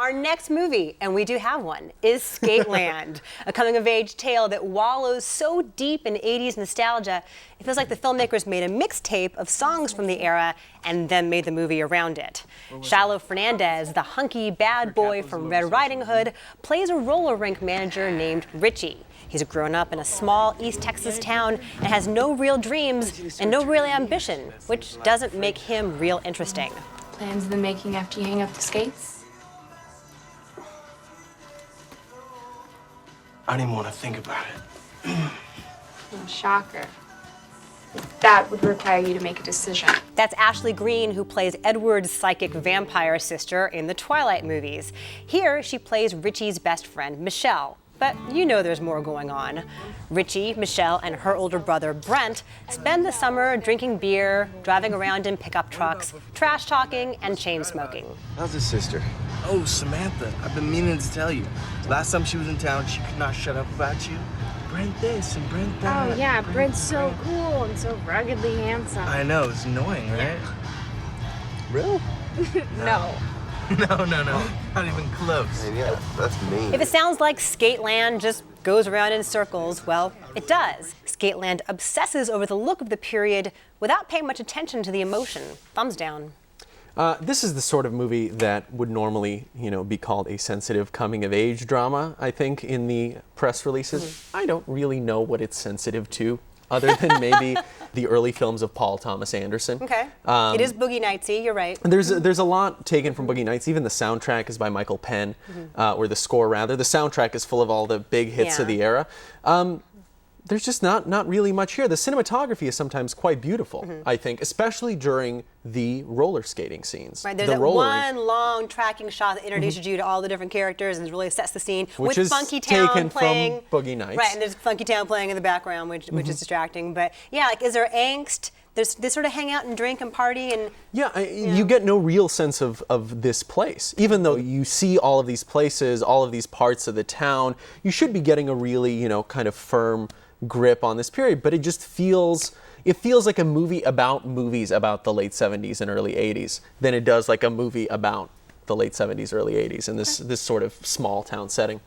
Our next movie, and we do have one, is Skateland, a coming-of-age tale that wallows so deep in 80s nostalgia, it feels like the filmmakers made a mixtape of songs from the era and then made the movie around it. Shiloh Fernandez, the hunky bad boy from Red Riding Hood, plays a roller rink manager named Richie. He's grown up in a small East Texas town and has no real dreams and no real ambition, which doesn't make him real interesting. Plans in the making after you hang up the skates? I didn't want to think about it. Oh, shocker. That would require you to make a decision. That's Ashley Greene, who plays Edward's psychic vampire sister in the Twilight movies. Here, she plays Richie's best friend, Michelle. But you know there's more going on. Richie, Michelle, and her older brother, Brent, spend the summer drinking beer, driving around in pickup trucks, trash talking, and chain smoking. How's his sister? Oh, Samantha, I've been meaning to tell you. Last time she was in town, she could not shut up about you. Brent this and Brent that. Oh, yeah, Brent's so cool and so ruggedly handsome. I know, it's annoying, right? Really? No. No, not even close. Man, yeah, that's mean. If it sounds like Skateland just goes around in circles, well, it does. Skateland obsesses over the look of the period without paying much attention to the emotion. Thumbs down. This is the sort of movie that would normally, be called a sensitive coming-of-age drama, I think, in the press releases. I don't really know what it's sensitive to, other than maybe the early films of Paul Thomas Anderson. Okay. It is Boogie Nightsy, you're right. There's a lot taken from Boogie Nights. Even the soundtrack is by Michael Penn, or the score rather. The soundtrack is full of all the big hits of the era. There's just not really much here. The cinematography is sometimes quite beautiful, I think, especially during the roller skating scenes. Right, there's that one long tracking shot that introduces you to all the different characters and really sets the scene. Which with is Funky Town taken playing. from Boogie Nights. Right, and there's Funky Town playing in the background, which is distracting. But yeah, like, is there angst? They sort of hang out and drink and party and... Yeah, you get no real sense of this place. Even though you see all of these places, all of these parts of the town, you should be getting a really, kind of firm grip on this period, but it just feels like a movie about movies about the late 70s and early 80s than it does like a movie about the late 70s, early 80s in this sort of small town setting.